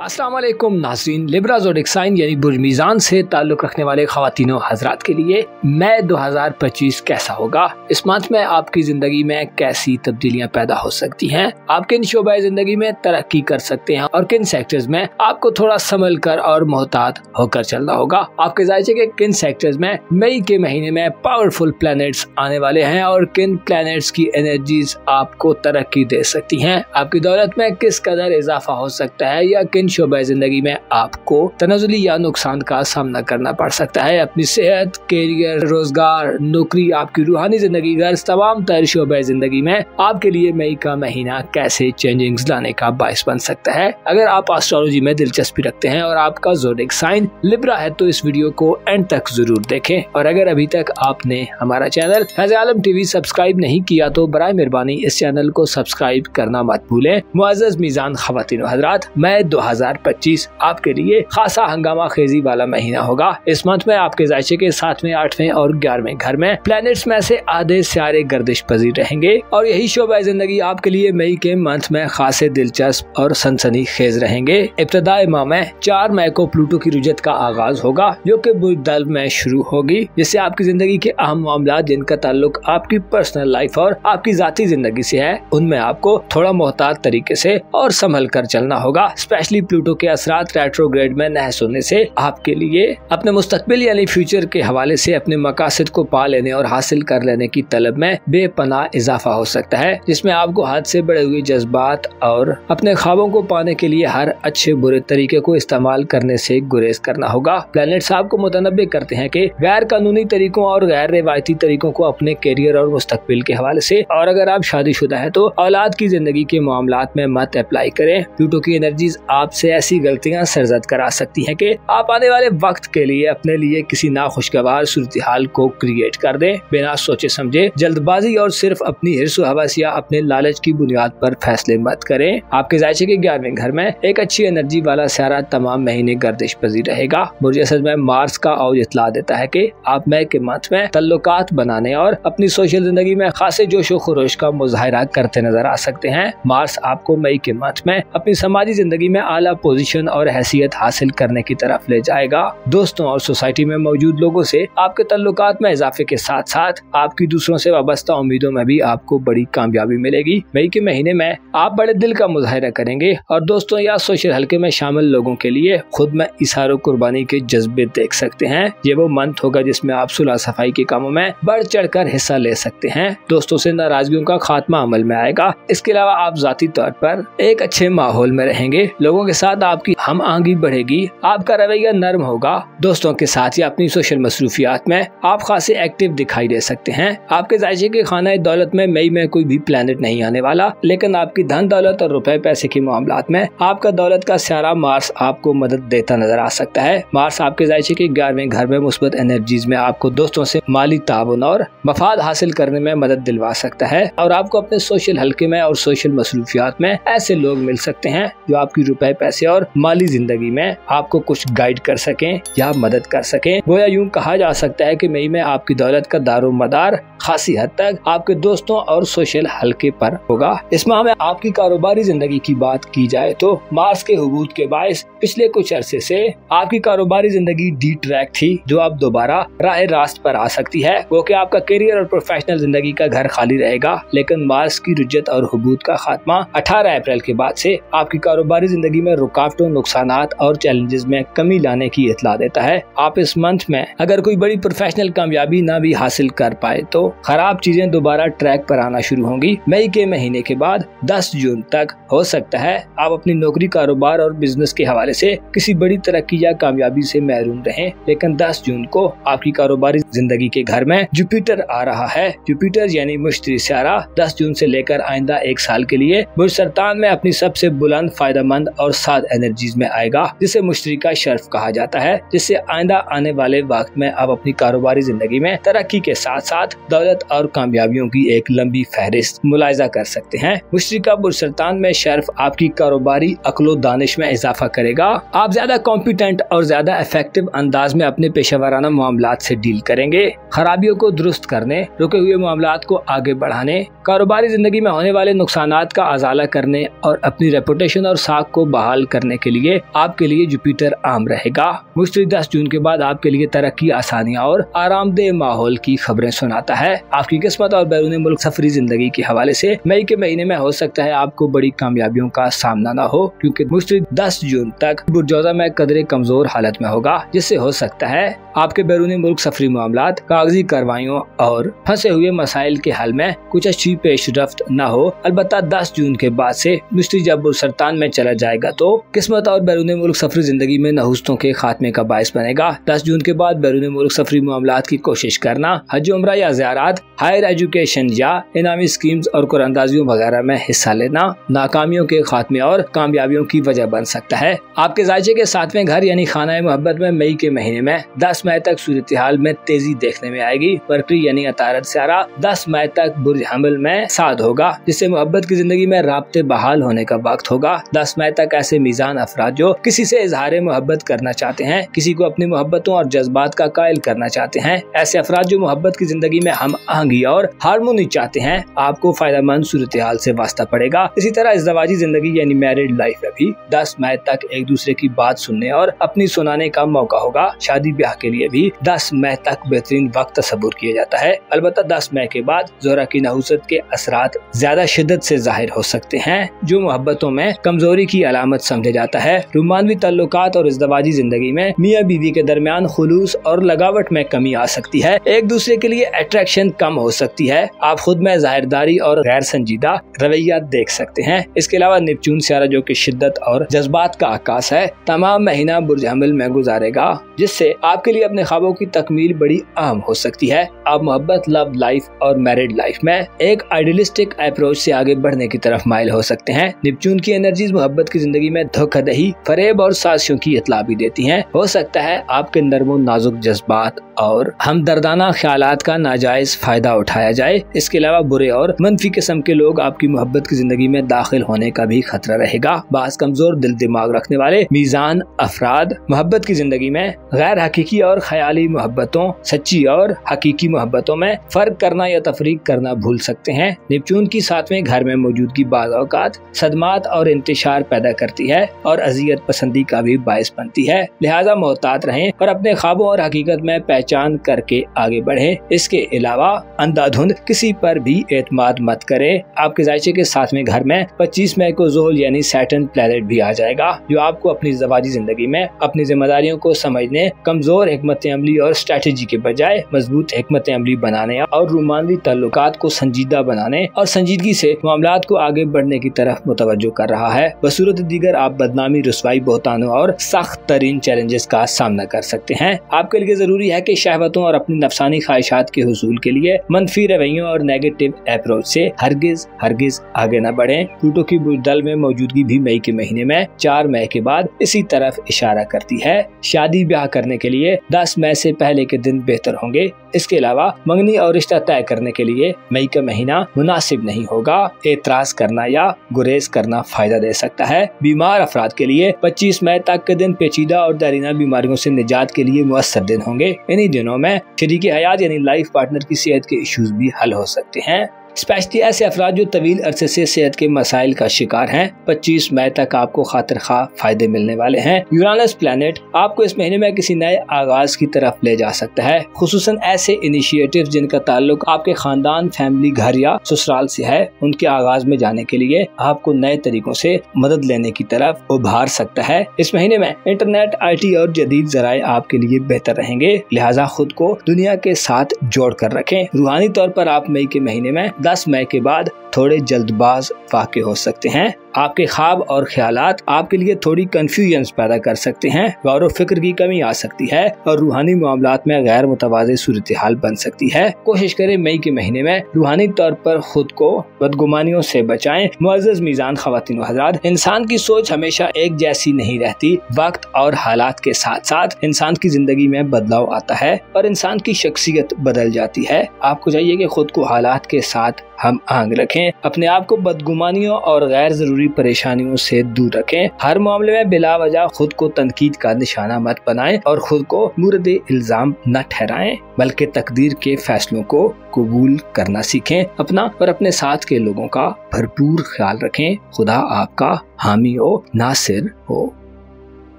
अस्सलाम वालेकुम नाज़रीन, लिब्रा ज़ोडिक साइन यानी बुर्ज मीज़ान से ताल्लुक़ रखने वाले ख़वातीनों हज़रात के लिए मई 2025 कैसा होगा, इस मंथ में आपकी ज़िंदगी में कैसी तब्दीलियाँ पैदा हो सकती हैं, आप किन शोबे ज़िंदगी में तरक्की कर सकते हैं और किन सेक्टर्स में आपको थोड़ा संभल कर और मोहतात होकर चलना होगा। आपके जायचे के किन सेक्टर्स में मई के महीने में पावरफुल प्लैनेट्स आने वाले हैं और किन प्लैनेट्स की एनर्जीज आपको तरक्की दे सकती हैं, आपकी दौलत में किस कदर इजाफा हो सकता है या किन शोबे जिंदगी में आपको तनाजुली या नुकसान का सामना करना पड़ सकता है। अपनी सेहत, कैरियर, रोजगार, नौकरी, आपकी रूहानी जिंदगी, गर्ज तमाम तर शोबे जिंदगी में आपके लिए मई का महीना कैसे चेंजिंग्स लाने का बायस बन सकता है। अगर आप एस्ट्रोलॉजी में दिलचस्पी रखते हैं और आपका ज़ोडिक साइन लिब्रा है तो इस वीडियो को एंड तक जरूर देखें। और अगर अभी तक आपने हमारा चैनल फैज़ आलम टीवी सब्सक्राइब नहीं किया तो बराए मेहरबानी इस चैनल को सब्सक्राइब करना मत भूलें। मुअज़्ज़ज़ मीज़ान ख़वातीन हज़रात, मई 2025 आपके लिए खासा हंगामा खेजी वाला महीना होगा। इस मंथ में आपके जायचे के 7वें, 8वें और 11वें घर में प्लैनेट्स में से आधे सारे गर्दिश पजीर रहेंगे और यही शोबा जिंदगी आपके लिए मई के मंथ में खासे दिलचस्प और सनसनी खेज रहेंगे। इब्तदाई माह में 4 मई को प्लूटो की रुजत का आगाज होगा जो कि बुर्ज दल्व में शुरू होगी, जिससे आपकी जिंदगी के अहम मामला जिनका ताल्लुक आपकी पर्सनल लाइफ और आपकी जाती जिंदगी से है उनमें आपको थोड़ा मोहतात तरीके से और संभल कर चलना होगा। स्पेशली प्लूटो के असरात रेट्रोग्रेड में नहस होने से आपके लिए अपने मुस्तकबिल यानी फ्यूचर के हवाले से अपने मकासद को पा लेने और हासिल कर लेने की तलब में बेपनाह इजाफा हो सकता है, जिसमें आपको हद से बढ़े हुए जज्बात और अपने ख्वाबों को पाने के लिए हर अच्छे बुरे तरीके को इस्तेमाल करने से गुरेज करना होगा। प्लैनेट्स आपको मुतनब्बे करते हैं कि गैर कानूनी तरीकों और गैर रिवायती तरीकों को अपने कैरियर और मुस्तकबिल के हवाले से, और अगर आप शादीशुदा है तो औलाद की जिंदगी के मामलात में मत अप्लाई करें। प्लूटो की एनर्जीज आपसे ऐसी गलतियां सरजद करा सकती हैं कि आप आने वाले वक्त के लिए अपने लिए किसी नाखुशगवार सूरत-ए-हाल को क्रिएट कर दें। बिना सोचे समझे जल्दबाजी और सिर्फ अपनी हिर्स व हवस या अपने लालच की बुनियाद पर फैसले मत करें। आपके जायचे के 11वें घर में एक अच्छी एनर्जी वाला सियारा तमाम महीने गर्दिश पजीर रहेगा। बुर्ज असद में मार्स का औज इतला देता है कि आप मई के मंथ में तल्लुकात बनाने और अपनी सोशल जिंदगी में खासे जोशो खरोश का मुजाहिरा करते नजर आ सकते हैं। मार्स आपको मई के मंथ में अपनी समाजी जिंदगी में आला पोजीशन और हैसियत हासिल करने की तरफ ले जाएगा। दोस्तों और सोसाइटी में मौजूद लोगों से आपके तल्लुकात में इजाफे के साथ साथ आपकी दूसरों से वाबस्ता उम्मीदों में भी आपको बड़ी कामयाबी मिलेगी। मई के महीने में आप बड़े दिल का मुजाहिरा करेंगे और दोस्तों या सोशल हल्के में शामिल लोगों के लिए खुद में इशारों कुर्बानी के जज्बे देख सकते हैं। ये वो मंथ होगा जिसमें आप सुलह सफाई के कामों में बढ़ चढ़ कर हिस्सा ले सकते हैं। दोस्तों से नाराजगियों का खात्मा अमल में आएगा। इसके अलावा आप जाती तौर पर एक अच्छे माहौल में रहेंगे। लोगों के साथ आपकी हम आहंगी बढ़ेगी। आपका रवैया नर्म होगा। दोस्तों के साथ या अपनी सोशल मसरूफियात में आप खासे एक्टिव दिखाई दे सकते हैं। आपके जायचे के खाना दौलत में मई में कोई भी प्लैनेट नहीं आने वाला, लेकिन आपकी धन दौलत और रुपए पैसे के मामलात में आपका दौलत का सियारा मार्स आपको मदद देता नजर आ सकता है। मार्स आपके जायचे के 11वें घर में मुस्बत एनर्जीज में आपको दोस्तों से माली ताउन और मफाद हासिल करने में मदद दिलवा सकता है और आपको अपने सोशल हल्के में और सोशल मसरूफियात में ऐसे लोग मिल सकते हैं जो आपकी रुपए पैसे और माली जिंदगी में आपको कुछ गाइड कर सकें या मदद कर सकें। गोया यूं कहा जा सकता है कि मई में आपकी दौलत का दारो मदार खासी हद तक आपके दोस्तों और सोशल हल्के पर होगा। इस माह में आपकी कारोबारी जिंदगी की बात की जाए तो मार्स के हुबूत के बायस पिछले कुछ अरसे से आपकी कारोबारी जिंदगी डी ट्रैक थी, जो अब दोबारा राह रास्त पर आ सकती है। वो कि आपका करियर और प्रोफेशनल जिंदगी का घर खाली रहेगा, लेकिन मार्स की रुज्जत और हुबूत का खात्मा 18 अप्रैल के बाद से आपकी कारोबारी जिंदगी में रुकावटों, नुकसानात और चैलेंजेस में कमी लाने की इतला देता है। आप इस मंथ में अगर कोई बड़ी प्रोफेशनल कामयाबी ना भी हासिल कर पाए तो खराब चीजें दोबारा ट्रैक पर आना शुरू होंगी। मई के महीने के बाद 10 जून तक हो सकता है आप अपनी नौकरी, कारोबार और बिजनेस के हवाले से किसी बड़ी तरक्की या कामयाबी से महरूम रहें, लेकिन 10 जून को आपकी कारोबारी जिंदगी के घर में जुपिटर आ रहा है। जुपिटर यानी मुश्तरी सियारा 10 जून से लेकर आइंदा 1 साल के लिए बुर्ज सरतान में अपनी सबसे बुलंद, फायदेमंद और साद एनर्जीज में आएगा, जिसे मुश्तरी का शर्फ कहा जाता है, जिससे आइंदा आने वाले वक्त में आप अपनी कारोबारी जिंदगी में तरक्की के साथ साथ दौलत और कामयाबियों की एक लंबी फहरिस्त मुलाहिजा कर सकते हैं। मुश्तरी का बुर्ज सरतान में शर्फ आपकी कारोबारी अक्लो दानिश में इजाफा करेगा। आप ज्यादा कॉम्पिटेंट और ज्यादा इफेक्टिव अंदाज में अपने पेशेवराना मामलात से डील करेंगे। खराबियों को दुरुस्त करने, रुके हुए मामलात को आगे बढ़ाने, कारोबारी जिंदगी में होने वाले नुकसानात का अजाला करने और अपनी रेपुटेशन और साख को बहाल हाल करने के लिए आपके लिए जुपिटर आम रहेगा। मुश्तरी 10 जून के बाद आपके लिए तरक्की, आसानियाँ और आरामदेह माहौल की खबरें सुनाता है। आपकी किस्मत और बैरून मुल्क सफरी जिंदगी के हवाले से मई के महीने में हो सकता है आपको बड़ी कामयाबियों का सामना न हो, क्योंकि मुश्तरी 10 जून तक बुर्जौजा में कदरे कमजोर हालत में होगा, जिससे हो सकता है आपके बैरून मुल्क सफरी मामलात, कागजी कार्रवाइयों और फंसे हुए मसाइल के हल में कुछ अच्छी पेशरफ्त न हो। अलबत्ता 10 जून के बाद से मुश्तरी जब बुरसरतान में चला जाएगा तो किस्मत और बैरून मुल्क सफरी जिंदगी में नहुस्तों के खात्मे का बायस बनेगा। 10 जून के बाद बैरून मुल्क सफरी मामलात की कोशिश करना, हज उम्रा या ज़ियारत, हायर एजुकेशन या इनामी स्कीम्स और कुरानदाजियों वगैरह में हिस्सा लेना नाकामियों के खात्मे और कामयाबियों की वजह बन सकता है। आपके जायचे के 7वें घर यानी खाना मोहब्बत में मई के महीने में 10 मई तक सूरत हाल में तेजी देखने में आएगी। मरकरी यानी अतारत सियारा 10 मई तक बुर्ज हमल में साद होगा, जिससे मोहब्बत की जिंदगी में राब्ते बहाल होने का वक्त होगा। 10 मई तक ऐसे मीजान अफराद जो किसी से इजहार मोहब्बत करना चाहते हैं, किसी को अपनी मोहब्बतों और जज्बात का कायल करना चाहते हैं, ऐसे अफराद जो मोहब्बत की जिंदगी में हम आहंगी और हारमोनी चाहते हैं, आपको फायदेमंद सूरत हाल से वास्ता पड़ेगा। इसी तरह इज़्दवाजी जिंदगी यानी मैरिड लाइफ में भी 10 मई तक एक दूसरे की बात सुनने और अपनी सुनाने का मौका होगा। शादी ब्याह के लिए भी 10 मई तक बेहतरीन वक्त तस्वुर किया जाता है। अलबत्ता 10 मई के बाद ज़ोहरा की नहुसत के असरात ज्यादा शिद्दत से जाहिर हो सकते हैं, जो मोहब्बतों में कमजोरी की अलामत समझा जाता है। रुमानवी ताल्लुकात और इज़्दवाजी जिंदगी में मियाँ बीवी के दरमियान खुलूस और लगावट में कमी आ सकती है। एक दूसरे के लिए अट्रैक्शन कम हो सकती है। आप खुद में जाहिरदारी और गैर संजीदा रवैया देख सकते हैं। इसके अलावा नेपच्यून सियारा जो कि शिद्दत और जज्बात का आकाश है, तमाम महीना बुर्ज हमल में गुजारेगा, जिससे आपके लिए अपने ख्वाबों की तकमील बड़ी आम हो सकती है। आप मोहब्बत, लव लाइफ और मैरिड लाइफ में एक आइडियलिस्टिक अप्रोच से आगे बढ़ने की तरफ माइल हो सकते हैं। नेपच्यून की एनर्जीज मोहब्बत की जिंदगी में धोखाधड़ी, फरेब और साजिशों की इत्ला भी देती हैं। हो सकता है आपके नर्म और नाजुक जज्बात और हमदर्दाना ख्यालात का नाजायज फायदा उठाया जाए। इसके अलावा बुरे और मनफी किस्म के लोग आपकी मोहब्बत की जिंदगी में दाखिल होने का भी खतरा रहेगा। बास कमजोर दिल दिमाग रखने वाले मीजान अफराद मोहब्बत की जिंदगी में गैर हकीकी और ख्याली मोहब्बतों, सच्ची और हकीकी मोहब्बतों में फर्क करना या तफरीक करना भूल सकते हैं। नेपच्यून की 7वें घर में मौजूदगी बाज़ औक़ात सदमात और इंतशार पैदा करती है और अजियत पसंदी का भी बायस बनती है। लिहाजा मोहतात रहें और अपने ख्वाबों और हकीकत में पहचान करके आगे बढ़ें। इसके अलावा अंधाधुंध किसी पर भी एतमाद मत करें। आपके जायचे के 7वें घर में 25 मई को ज़ोहल यानी सैटर्न प्लैनेट भी आ जाएगा, जो आपको अपनी ज़वाजी जिंदगी में अपनी जिम्मेदारियों को समझने, कमजोर हिकमत अमली और स्ट्रेटेजी के बजाय मजबूत हिकमत अमली बनाने और रोमानवी ताल्लुकात को संजीदा बनाने और संजीदगी से मामलात को आगे बढ़ने की तरफ मुतवज्जो कर रहा है। बसूरत दीगर आप बदनामी, रुसवाई, बहतानों और सख्त तरीन चैलेंजेस का सामना कर सकते हैं। आपके लिए जरूरी है कि शहवतों और अपनी नफसानी ख्वाहिशात के हुसूल के लिए मनफी रवैयों और नेगेटिव अप्रोच से हरगिज आगे न बढ़ें। प्लूटो की बुज़दल में मौजूदगी भी मई के महीने में 4 मई के बाद इसी तरफ इशारा करती है। शादी ब्याह करने के लिए 10 मई से पहले के दिन बेहतर होंगे। इसके अलावा मंगनी और रिश्ता तय करने के लिए मई का महीना मुनासिब नहीं होगा। एतराज करना या गुरेज करना फायदा दे सकता है। बीमार अफराद के लिए 25 मई तक के दिन पेचीदा और दरीना बीमारियों से निजात के लिए मुअस्सर दिन होंगे। इन्हीं दिनों में शरीके हयात यानी लाइफ पार्टनर की सेहत के इश्यूज भी हल हो सकते हैं, स्पेशली ऐसे अफराद जो तवील अरसे से सेहत के मसाइल का शिकार हैं। 25 मई तक आपको खातिर खा फायदे मिलने वाले हैं। यूरानस प्लैनेट आपको इस महीने में किसी नए आगाज की तरफ ले जा सकता है, खुसूसन ऐसे इनिशिएटिव जिनका ताल्लुक आपके खानदान, फैमिली, घर या ससुराल से है। उनके आगाज में जाने के लिए आपको नए तरीकों से मदद लेने की तरफ उभार सकता है। इस महीने में इंटरनेट, IT और जदीद जराए आपके लिए बेहतर रहेंगे, लिहाजा खुद को दुनिया के साथ जोड़ कर रखें। रूहानी तौर पर आप मई के महीने में 10 मई के बाद थोड़े जल्दबाज वाक़े हो सकते हैं। आपके ख्वाब और ख्यालात आपके लिए थोड़ी कंफ्यूजन पैदा कर सकते हैं। गौर व फिक्र की कमी आ सकती है और रूहानी मामलात में गैर मुतवाज़ी सूरत हाल बन सकती है। कोशिश करें मई के महीने में रूहानी तौर पर खुद को बदगुमानियों से बचाएं। मुअज़्ज़ज़ मीज़ान ख़वातीन व हज़रात, इंसान की सोच हमेशा एक जैसी नहीं रहती। वक्त और हालात के साथ साथ इंसान की जिंदगी में बदलाव आता है और इंसान की शख्सियत बदल जाती है। आपको चाहिए कि खुद को हालात के साथ हम आहंग रखें, अपने आप को बदगुमानियों और गैर जरूरी ज़रूरी परेशानियों से दूर रखें। हर मामले में बिला वजह खुद को तनकीद का निशाना मत बनाएं और खुद को मुर्द इल्जाम न ठहराएं, बल्कि तकदीर के फैसलों को कबूल करना सीखें। अपना और अपने साथ के लोगों का भरपूर ख्याल रखें। खुदा आपका हामी हो, नासिर हो।